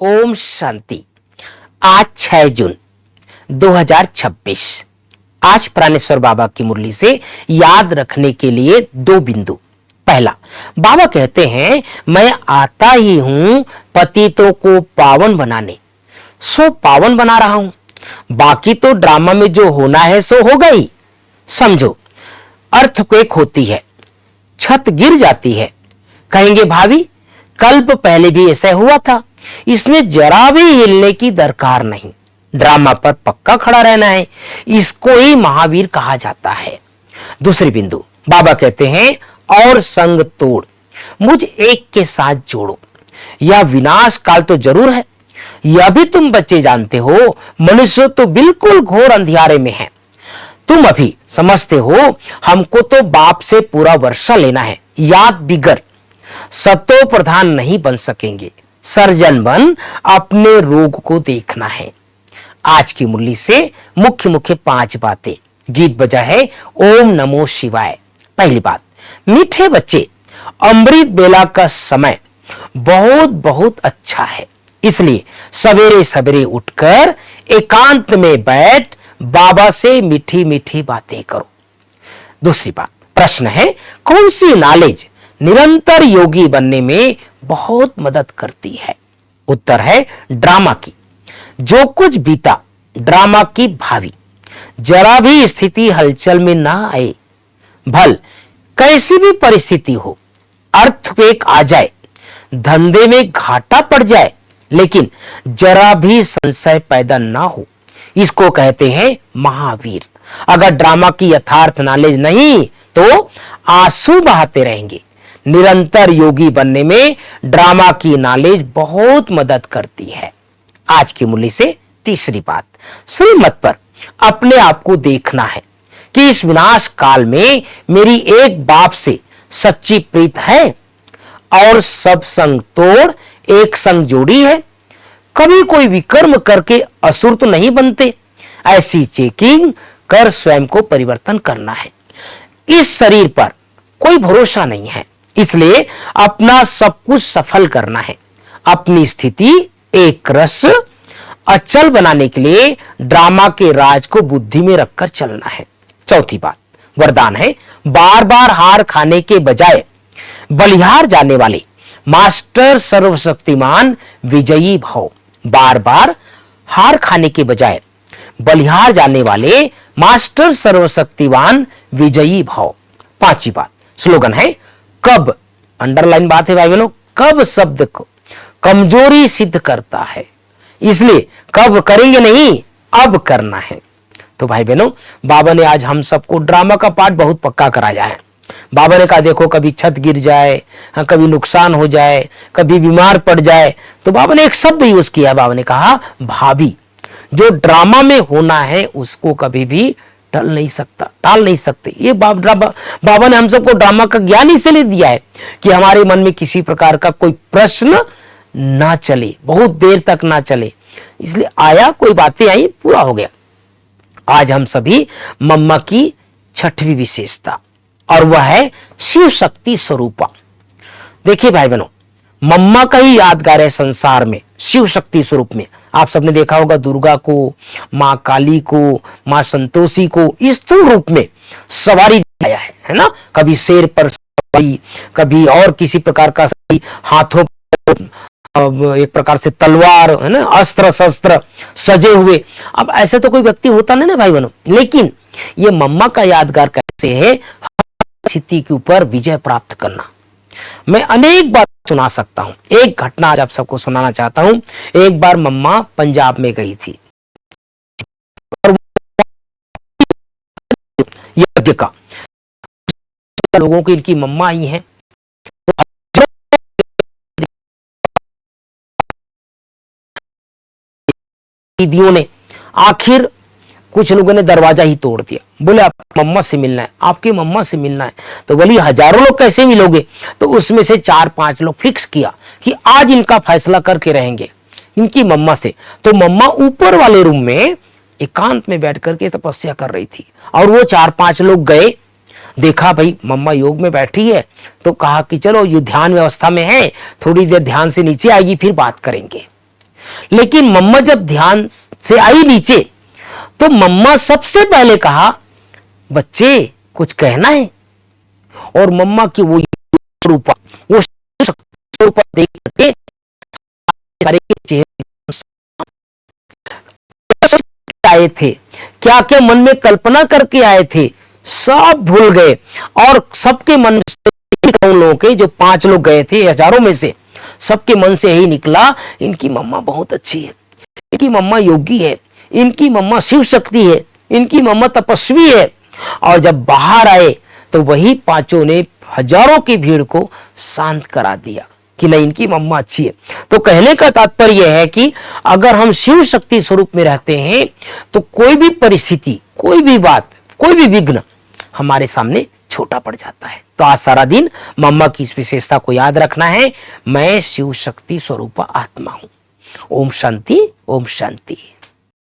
ओम शांति। आज 6 जून 2026। आज प्राणेश्वर बाबा की मुरली से याद रखने के लिए 2 बिंदु। पहला, बाबा कहते हैं मैं आता ही हूं पतितों को पावन बनाने, सो पावन बना रहा हूं। बाकी तो ड्रामा में जो होना है सो हो गई। समझो, अर्थक्वेक होती है, छत गिर जाती है, कहेंगे भाभी कल्प पहले भी ऐसा हुआ था, इसमें जरा भी हिलने की दरकार नहीं, ड्रामा पर पक्का खड़ा रहना है। इसको ही महावीर कहा जाता है। दूसरी बिंदु, बाबा कहते हैं और संग तोड़, मुझ एक के साथ जोड़ो। यह विनाश काल तो जरूर है, यह भी तुम बच्चे जानते हो। मनुष्य तो बिल्कुल घोर अंधियारे में है। तुम अभी समझते हो हमको तो बाप से पूरा वर्षा लेना है, याद बिगर सतो प्रधान नहीं बन सकेंगे। सर्जन बन अपने रोग को देखना है। आज की मुरली से मुख्य मुख्य 5 बातें। गीत बजा है ओम नमो शिवाय। पहली बात, मीठे बच्चे, अमृत बेला का समय बहुत बहुत अच्छा है, इसलिए सवेरे सवेरे उठकर एकांत में बैठ बाबा से मीठी मीठी बातें करो। दूसरी बात, प्रश्न है कौन सी नॉलेज निरंतर योगी बनने में बहुत मदद करती है? उत्तर है ड्रामा की। जो कुछ बीता ड्रामा की भावी, जरा भी स्थिति हलचल में ना आए, भल कैसी भी परिस्थिति हो, अर्थक्वेक आ जाए, धंधे में घाटा पड़ जाए, लेकिन जरा भी संशय पैदा ना हो, इसको कहते हैं महावीर। अगर ड्रामा की यथार्थ नॉलेज नहीं तो आंसू बहाते रहेंगे। निरंतर योगी बनने में ड्रामा की नॉलेज बहुत मदद करती है। आज की मुरली से तीसरी बात, श्रीमत पर अपने आप को देखना है कि इस विनाश काल में मेरी एक बाप से सच्ची प्रीत है और सब संग तोड़ एक संग जोड़ी है। कभी कोई विकर्म करके असुर तो नहीं बनते। ऐसी चेकिंग कर स्वयं को परिवर्तन करना है। इस शरीर पर कोई भरोसा नहीं है, इसलिए अपना सब कुछ सफल करना है। अपनी स्थिति एक रस अचल बनाने के लिए ड्रामा के राज को बुद्धि में रखकर चलना है। चौथी बात, वरदान है बार बार हार खाने के बजाय बलिहार जाने वाले मास्टर सर्वशक्तिमान विजयी भव। बार बार हार खाने के बजाय बलिहार जाने वाले मास्टर सर्वशक्तिवान विजयी भव। पांचवी बात, स्लोगन है कब, अंडरलाइन बात है भाई बहनों, कब शब्द को कमजोरी सिद्ध करता है, इसलिए कब करेंगे नहीं, अब करना है। तो भाई बहनों, बाबा ने आज हम सबको ड्रामा का पाठ बहुत पक्का कराया है। बाबा ने कहा देखो कभी छत गिर जाए, कभी नुकसान हो जाए, कभी बीमार पड़ जाए, तो बाबा ने एक शब्द यूज किया। बाबा ने कहा भाभी, जो ड्रामा में होना है उसको कभी भी टाल नहीं सकते। ये बाबा ने हम सबको ड्रामा का ज्ञान इसलिए दिया है कि हमारे मन में किसी प्रकार का कोई प्रश्न ना चले, बहुत देर तक ना चले। इसलिए आया, कोई बातें आई, पूरा हो गया। आज हम सभी मम्मा की 6वीं विशेषता, और वह है शिव शक्ति स्वरूपा। देखिए भाई बहनों, मम्मा का ही यादगार है संसार में शिव शक्ति स्वरूप में। आप सबने देखा होगा दुर्गा को, मां काली को, मां संतोषी को इस रूप में सवारी दिखाया है ना। कभी शेर पर सवारी, कभी और किसी प्रकार का सवारी, हाथों पर एक प्रकार से तलवार है ना, अस्त्र शस्त्र सजे हुए। अब ऐसे तो कोई व्यक्ति होता नहीं ना भाई बहनों, लेकिन ये मम्मा का यादगार कैसे है, हर स्थिति के ऊपर विजय प्राप्त करना। मैं अनेक बात सुना सकता हूं, एक घटना आज आप सबको सुनाना चाहता हूं। एक बार मम्मा पंजाब में गई थी और यज्ञ का लोगों की इनकी मम्मा आई हैं। दीदियों ने आखिर कुछ लोगों ने दरवाजा ही तोड़ दिया, बोले आप मम्मा से मिलना है, आपकी मम्मा से मिलना है। तो बोली हजारों लोग कैसे मिलोगे? तो उसमें से 4-5 लोग फिक्स किया कि आज इनका फैसला करके रहेंगे इनकी मम्मा से। तो मम्मा ऊपर वाले रूम में एकांत में बैठ करके तपस्या कर रही थी, और वो 4-5 लोग गए, देखा भाई मम्मा योग में बैठी है, तो कहा कि चलो ये ध्यान व्यवस्था में है, थोड़ी देर ध्यान से नीचे आएगी फिर बात करेंगे। लेकिन मम्मा जब ध्यान से आई नीचे तो मम्मा सबसे पहले कहा, बच्चे कुछ कहना है। और मम्मा की वो रूपा, वो रूपा देख करके सारे चेहरे आए थे, क्या क्या मन में कल्पना करके आए थे, सब भूल गए। और सबके मन से, उन लोगों के जो 5 लोग गए थे हजारों में से, सबके मन से यही निकला, इनकी मम्मा बहुत अच्छी है, इनकी मम्मा योगी है, इनकी मम्मा शिव शक्ति है, इनकी मम्मा तपस्वी है। और जब बाहर आए तो वही 5 ने हजारों की भीड़ को शांत करा दिया कि नहीं, इनकी मम्मा अच्छी है। तो कहने का तात्पर्य है कि अगर हम शिव शक्ति स्वरूप में रहते हैं तो कोई भी परिस्थिति, कोई भी बात, कोई भी विघ्न हमारे सामने छोटा पड़ जाता है। तो आज सारा दिन मम्मा की इस विशेषता को याद रखना है, मैं शिव शक्ति स्वरूप आत्मा हूं। ओम शांति, ओम शांति।